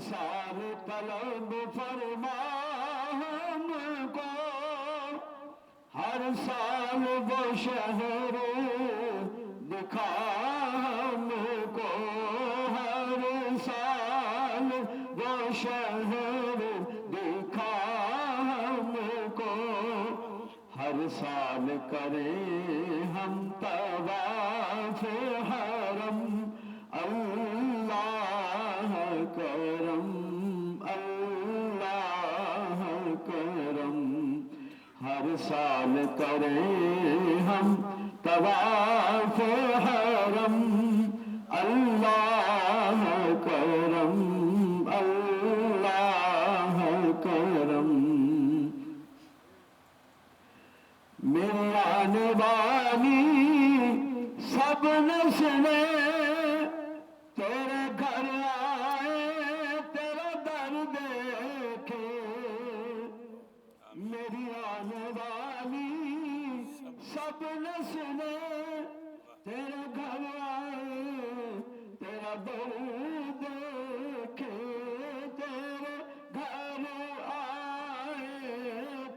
سال طلب فرما ہم کو، ہر سال وہ شہر دکھا ہم کو، ہر سال وہ شہر دکھا ہم کو، ہر سال کریں ہم طواف حرم، اللہ کرم اللہ کرم، ہر سال کریں ہم طواف حرم، اللہ کرم اللہ کرم، میری آنے والی سب نسلیں تیرے گھر آئے تیرا در دیکھے، میری آنے والی سب نسلیں تیرے گھر آئے تیرا در دیکھے، تیرے گھر آئے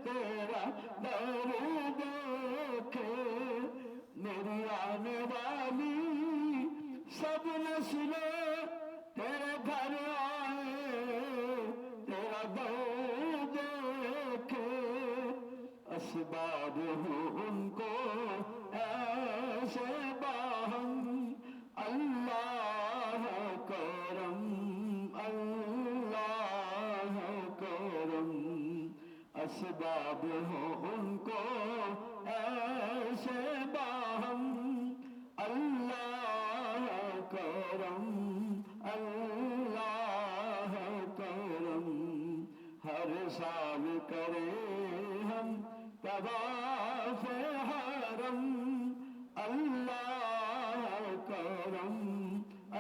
تیرا در دیکھے، میری آنے والی سب نسلیں تیرے گھر آئے تیرا در دیکھے، اسباب ہوں ان کو ایسے باہم، اللہ کرم اللہ کرم، اسباب ہوں ان کو ایسے باہم، اللہ کرم اللہ کرم، ہر سال کریں ہم طواف حرم، اللہ کرم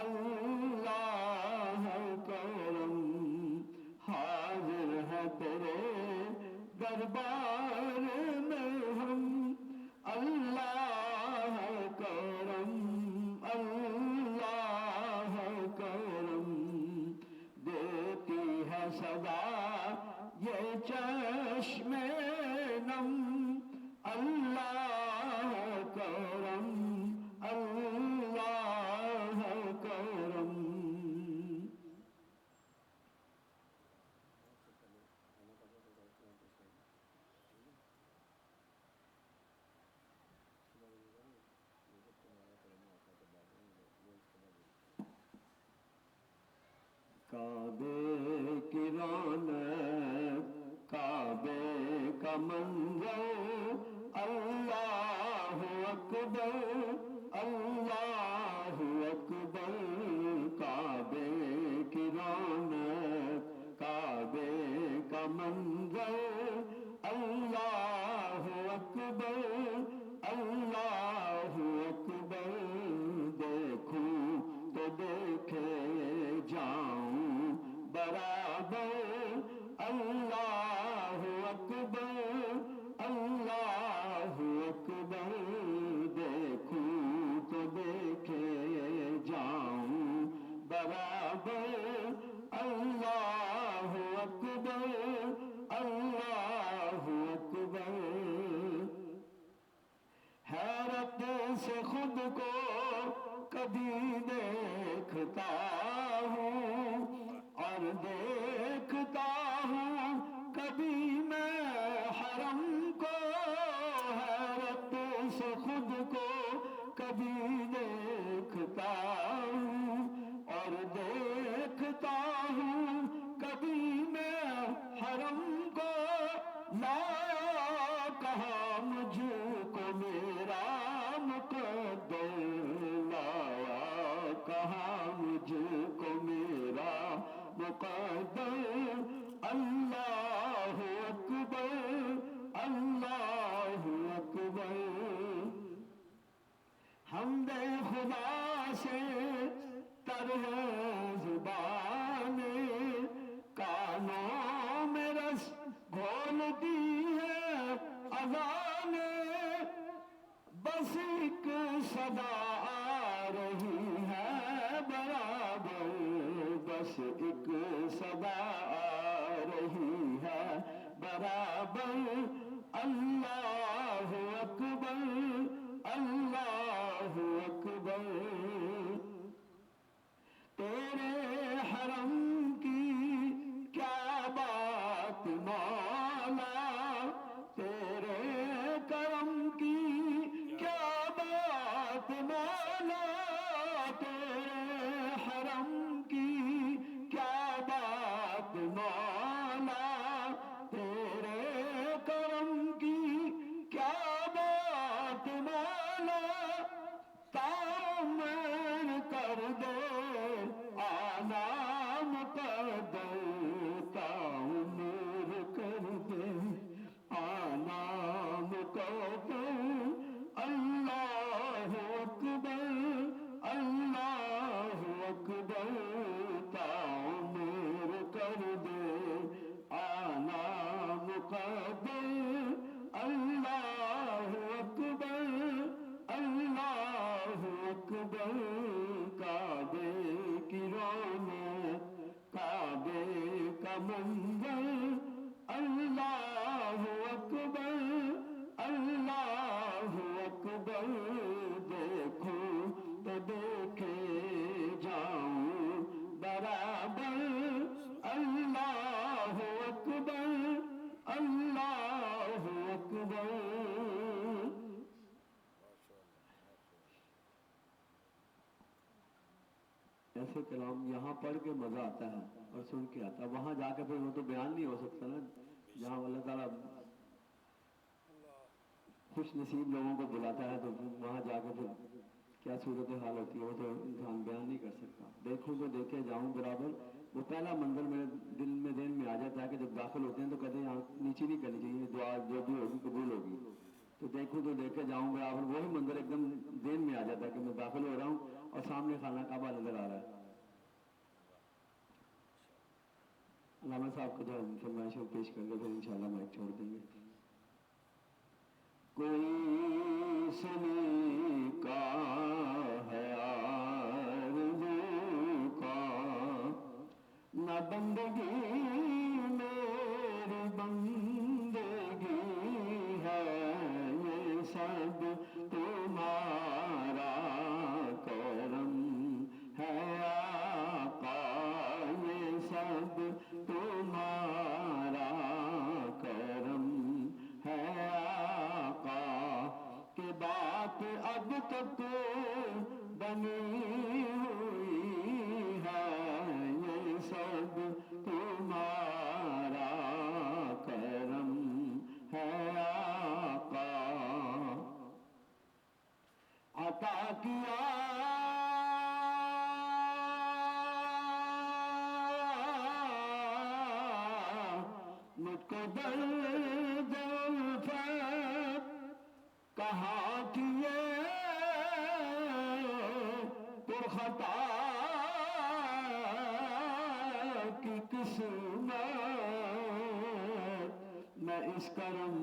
اللہ کرم، حاضر ہے تیرے دربار میں ہم، اللہ کرم اللہ کرم، دیتی ہے صدا یہ چشم نم، اللہ کرم اللہ کرم، کعبے کی رونق کعبے کا منظر، اللہ اکبر اللہ اکبر، کعبے کی رونق کعبے کا منظر، اللہ اکبر اللہ اکبر، دیکھوں تو دیکھے جاؤں برابر، اللہ اکبر اللہ اکبر، دیکھوں تو دیکھے جاؤں برابر، اللہ اکبر اللہ اکبر، حیرت سے خود کو کبھی دیکھتا ہوں اور دیکھتا ہوں کبھی میں حرم کو، حیرت سے خود کو کبھی دیکھتا ہوں اور دیکھتا ہوں کبھی میں حرم کو، لایا کہاں مجھ کو میرا مقدر، لایا کہاں مجھ کو میرا مقدر، اللہ اکبر اللہ اکبر، حمد خدا سے تر ہے زبانیں، کانوں میں رس گھولتی ہے اذانیں، بس ایک صدا آ رہی ہے برابر، بس ایک सदा आ रही है बराबर अल्लाह अकबर अल्लाह अकबर। तेरे हरम की क्या बात मौला, तेरे करम की क्या बात मौला, तेरे हरम की क्या बात मौला, तेरे करम की क्या बात मौला। ताउम्र कर दे आना मुक़द्दर, ताउम्र कर दे आना मुक़द्दर। अल्लाह अकबर अल्लाह अकबर, ताउम्र कर दे आना मुक़द्दर। अल्लाह अकबर अल्लाह अकबर। काबे की रौनक काबे का मंजर, अल्लाह अकबर अल्लाह अकबर। देखूं तो देखे जाऊं बराबर, अल्लाह अकबर अल्लाह अकबर। ऐसे कलाम यहाँ पढ़ के मजा आता है और सुन के आता है, वहां जाके फिर वो तो बयान नहीं हो सकता ना। जहाँ अल्लाह ताला खुश नसीब लोगों को बुलाता है तो वहां जाके फिर क्या सूरत हाल होती है वो तो इंसान बयान नहीं कर सकता। देखूं तो देखे जाऊं बराबर, वो पहला मंजर मेरे दिल में देन में आ जाता है कि जब दाखिल होते हैं तो कहते हैं यहाँ नीचे नहीं करनी चाहिए, दुआ जो भी होगी कबूल होगी। तो देखूं तो देखे जाऊं बराबर, वही मंजर एकदम देन में आ जाता है कि मैं दाखिल हो रहा हूँ और सामने खाना काबा नजर आ रहा है। अल्लामा साहब को जो फरमाइशों पेश करके फिर इंशाल्लाह माइक छोड़ देंगे। कोई सुनी का है आरज़ू का, न बंदगी मेरी बंदगी है, ये सब तुम्हारा करम है आका, ये सब तुम्हारा करम है आका। कि बात अब तक बनी हुई है, ये सब तुम्हारा करम है आका। अता किया मुझको दर्द उल्फत, कहाँ किए पुरखता की किस्मत। मैं इस करम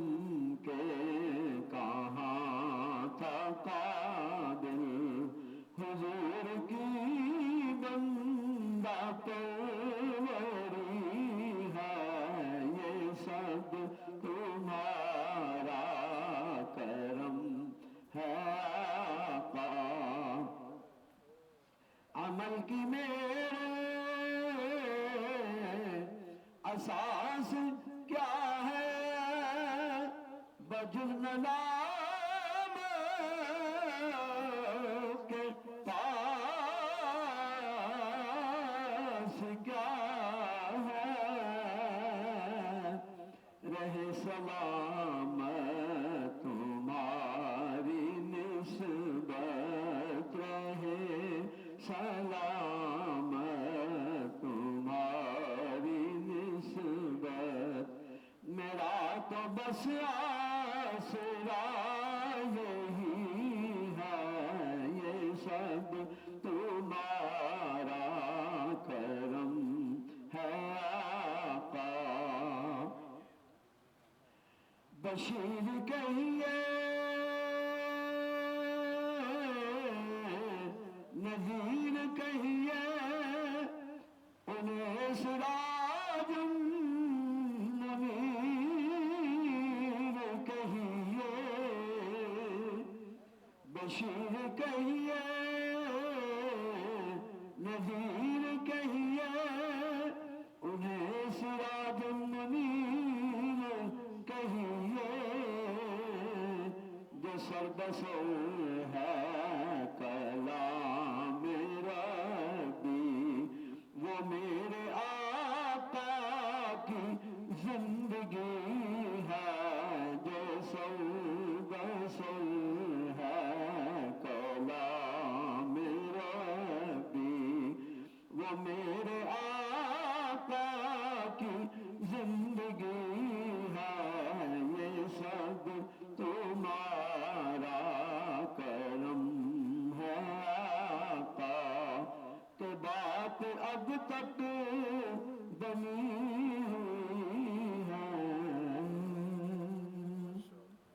के कहाँ था काबिल, हुजूर की बंदा परवरी है, ये सब तुम्हारा करम है आका। अमल की मेरे असास क्या है, बजुज़ नाम के पास क्या है। रहे सलामत तुम्हारी निस्बत, रहे सलामत तुम्हारी निस्बत। मेरा तो बस आसरा यही है, ये सब तुम्हारा करम है आका। बशीर कहिए नज़ीर कहिए, उन्हें इस राह بشیر کہیے نذیر کہیے انہیں سراج منیر کہیے جو سربسر ہے کلام ربی وہ میرے آقا کی زندگی ہے جو سربسر ہے کلام ربی وہ میرے آقا کی زندگی ہے یہ سب تمہارا کرم ہے آقا کہ بات اب تک